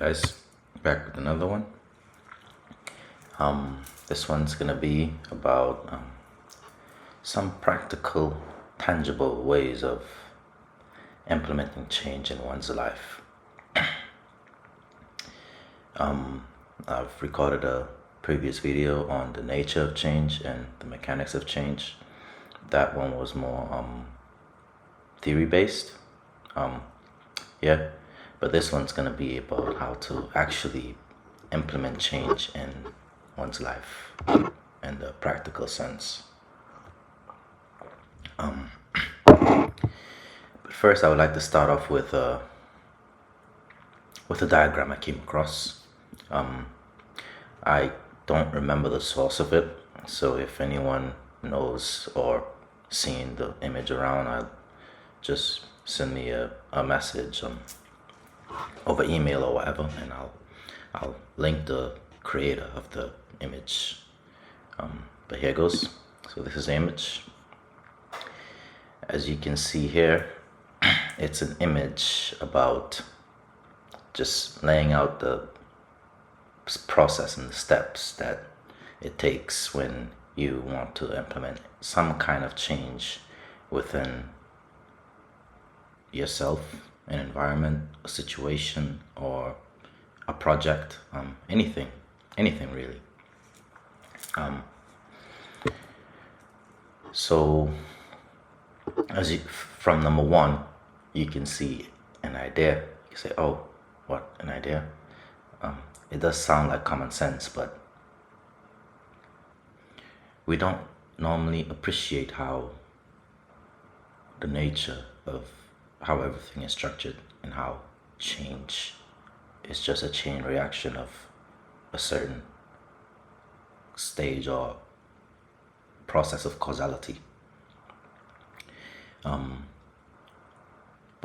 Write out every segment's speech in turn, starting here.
Guys, back with another one. This one's gonna be about some practical, tangible ways of implementing change in one's life. I've recorded a previous video on the nature of change and the mechanics of change. That one was more theory based. But this one's gonna be about how to actually implement change in one's life in the practical sense. But first, I would like to start off with a diagram I came across. I don't remember the source of it, so if anyone knows or seen the image around, I'll just send me a message over email or whatever, and I'll link the creator of the image. But here goes. So this is the image. As you can see here, it's an image about just laying out the process and the steps that it takes when you want to implement some kind of change within yourself, an environment, a situation, or a project, anything really. So as you, from number one, you can see an idea. You say, oh, what, an idea? It does sound like common sense, but we don't normally appreciate how the nature of how everything is structured and how change is just a chain reaction of a certain stage or process of causality. But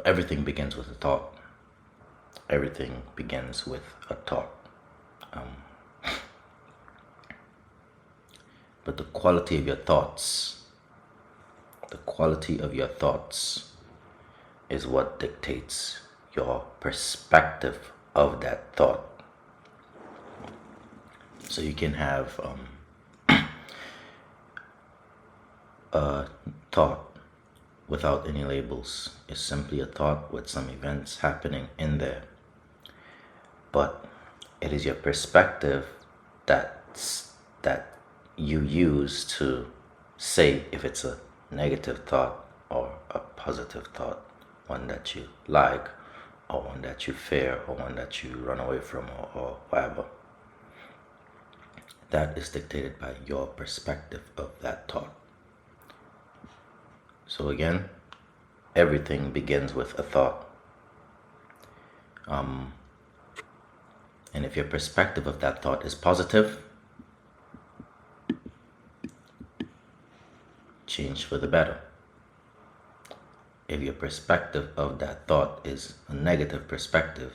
everything begins with a thought. Everything begins with a thought. But the quality of your thoughts, is what dictates your perspective of that thought. So you can have a thought without any labels. It's simply a thought with some events happening in there. But it is your perspective that you use to say if it's a negative thought or a positive thought, one that you like or one that you fear or one that you run away from or whatever. That is dictated by your perspective of that thought. So again, everything begins with a thought. And if your perspective of that thought is positive, change for the better. If your perspective of that thought is a negative perspective,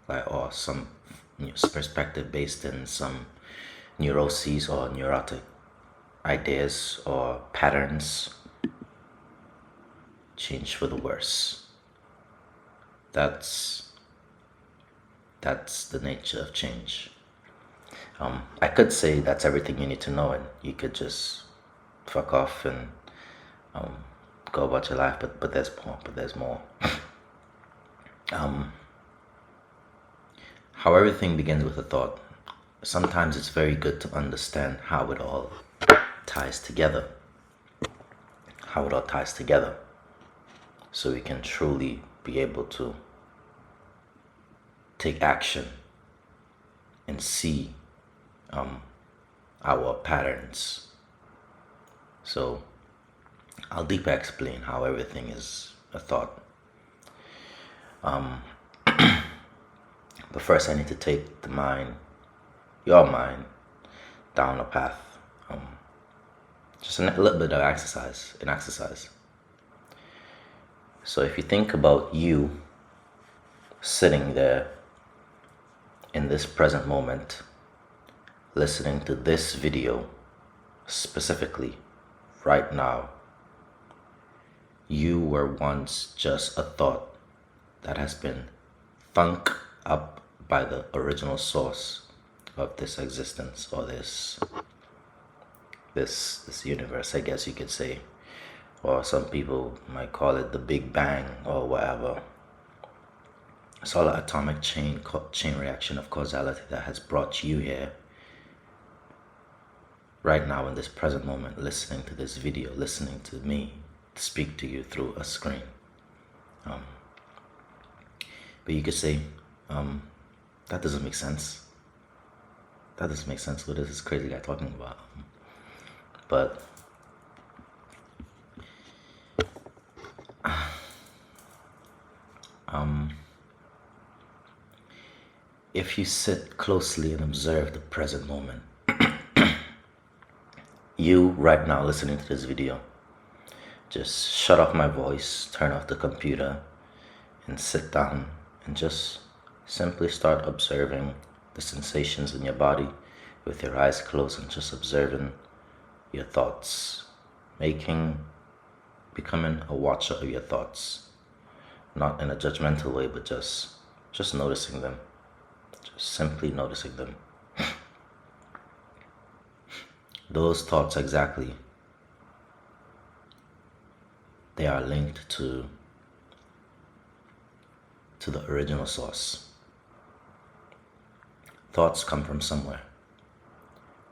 or some perspective based in some neuroses or neurotic ideas or patterns, change for the worse. That's the nature of change. I could say that's everything you need to know and you could just fuck off and go about your life, but there's more. How everything begins with a thought. Sometimes it's very good to understand how it all ties together. So we can truly be able to take action and see our patterns. So I'll deeper explain how everything is a thought. But first I need to take your mind, down a path. Just a little bit of exercise, So if you think about you sitting there in this present moment, listening to this video specifically right now, you were once just a thought that has been thunk up by the original source of this existence, or this universe, I guess you could say, or some people might call it the Big Bang or whatever. It's all an atomic chain reaction of causality that has brought you here right now in this present moment, listening to this video, listening to me speak to you through a screen. But you could say, that doesn't make sense. That doesn't make sense. What is this crazy guy talking about? But if you sit closely and observe the present moment, you right now listening to this video, just shut off my voice, turn off the computer, and sit down and just simply start observing the sensations in your body with your eyes closed, and just observing your thoughts, becoming a watcher of your thoughts, not in a judgmental way, but just noticing them, just simply noticing them. Those thoughts exactly, they are linked to the original source. Thoughts come from somewhere,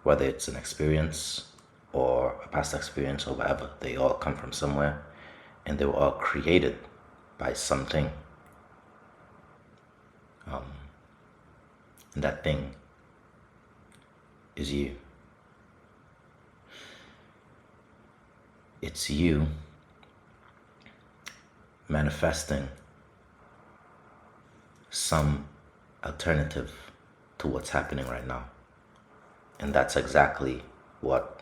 whether it's an experience or a past experience or whatever. They all come from somewhere, and they were all created by something. And that thing is you. It's you manifesting some alternative to what's happening right now. And that's exactly what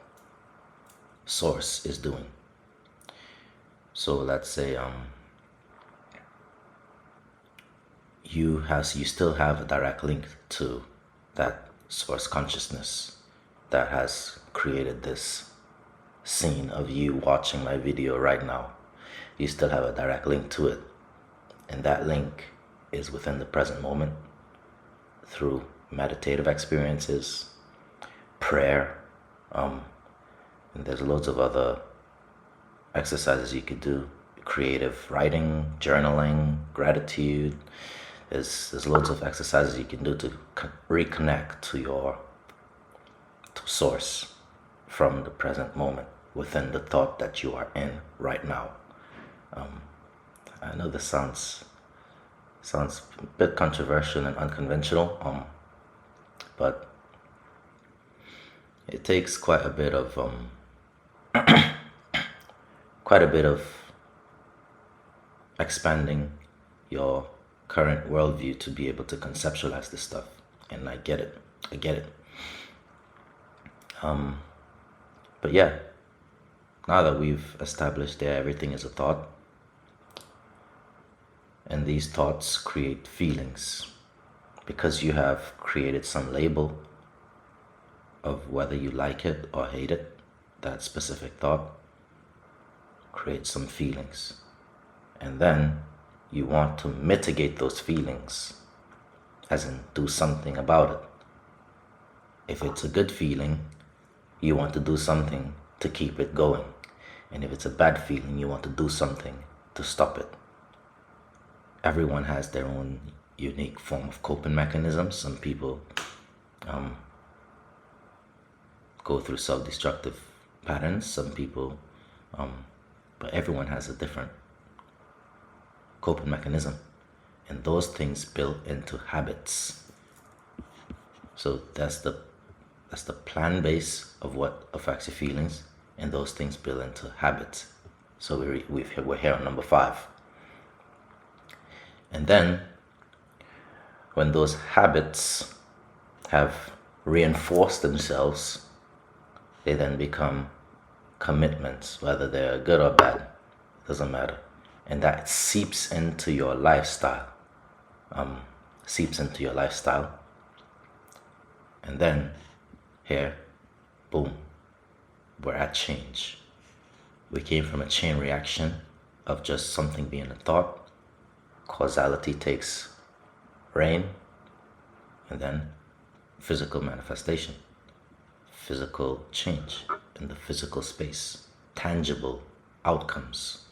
Source is doing. So let's say you still have a direct link to that source consciousness that has created this scene of you watching my video right now. You still have a direct link to it, and that link is within the present moment through meditative experiences, prayer, and there's loads of other exercises you could do, creative writing, journaling, gratitude. There's loads of exercises you can do to reconnect to source from the present moment within the thought that you are in right now. I know this sounds a bit controversial and unconventional, but it takes quite a bit of expanding your current worldview to be able to conceptualize this stuff. And I get it. But yeah, now that we've established that everything is a thought, and these thoughts create feelings because you have created some label of whether you like it or hate it, that specific thought creates some feelings. And then you want to mitigate those feelings, as in do something about it. If it's a good feeling, you want to do something to keep it going. And if it's a bad feeling, you want to do something to stop it. Everyone has their own unique form of coping mechanisms. Some people go through self-destructive patterns. Some people, but everyone has a different coping mechanism, and those things build into habits. So that's the plan base of what affects your feelings, and those things build into habits. So we're here on number 5. And then when those habits have reinforced themselves, they then become commitments, whether they're good or bad, doesn't matter. And that seeps into your lifestyle. And then here, boom, we're at change. We came from a chain reaction of just something being a thought. Causality takes reign, and then physical manifestation, physical change in the physical space, tangible outcomes.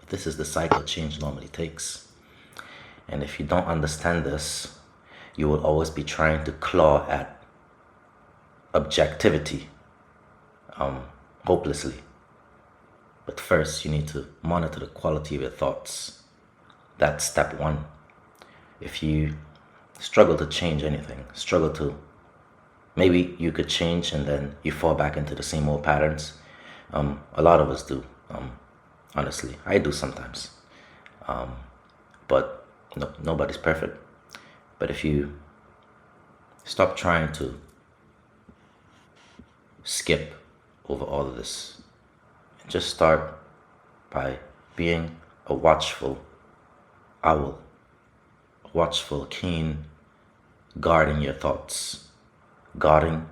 This is the cycle change normally takes. And if you don't understand this, you will always be trying to claw at objectivity hopelessly. But first, you need to monitor the quality of your thoughts. That's step one. If you struggle to change anything, maybe you could change and then you fall back into the same old patterns. A lot of us do. Honestly, I do sometimes. But no, nobody's perfect. But if you stop trying to skip over all of this and just start by being a watchful owl, watchful, keen, guarding your thoughts, guarding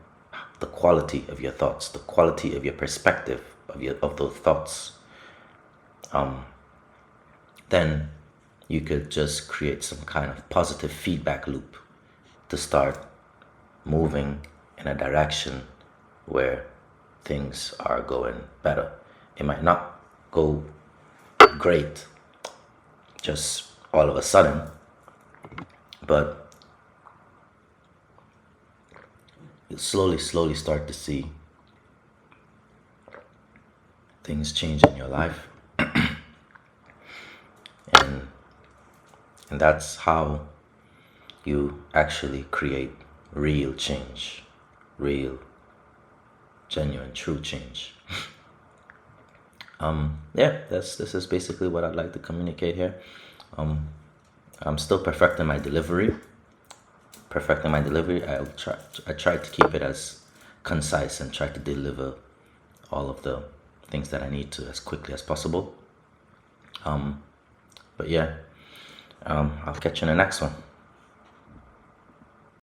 the quality of your thoughts, the quality of your perspective of those thoughts. Then you could just create some kind of positive feedback loop to start moving in a direction where things are going better. It might not go great just all of a sudden, but you slowly start to see things change in your life. And that's how you actually create real change, real, genuine, true change. This is basically what I'd like to communicate here. I'm still perfecting my delivery. I try to keep it as concise and try to deliver all of the things that I need to as quickly as possible. But yeah, I'll catch you in the next one.